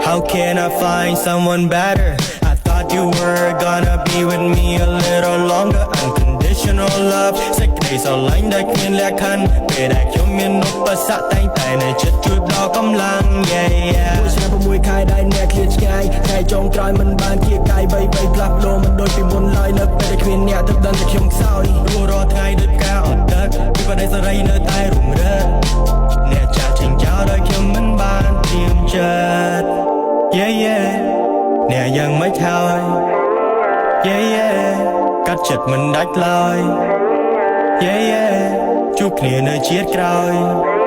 How can I find someone better? I thought you were gonna be with me a little longer. Unconditional love សេចក្តីស្រឡាញ់ដែលគ្មានលក្ខខណ្ឌពេលដែលខ្ញុំមានឧបសគ្គតែងតែនៅចិត្តជួយដល់កម្លាំងមួយឆ្នាំ6ខែដែលអ្នកឃ្លាតឆ្ងាយថ្ងៃចុងក្រោយមិនបានគៀកកាយបីផ្លាស់ប្ដូរមិនដូចពីមុនឡើយនៅពេលដែលគ្មានអ្នកទឹកដឹងតែខ្ញុំខ្សោយរស់រាល់ថ្ងៃដូចផ្កាអត់ទឹកពីបដិសេរីនៅតែរុំរើអ្នកចាស់ចេញចោលដោយខ្ញុំមិនបានត្រៀមចិត្តYeah yeah អ្នកយ៉ាងមិនហើយ Yeah yeah កាត់ចិត្តមិនដាច់ឡើយ Yeah yeah ជួបគ្នានៅជាតិក្រោយ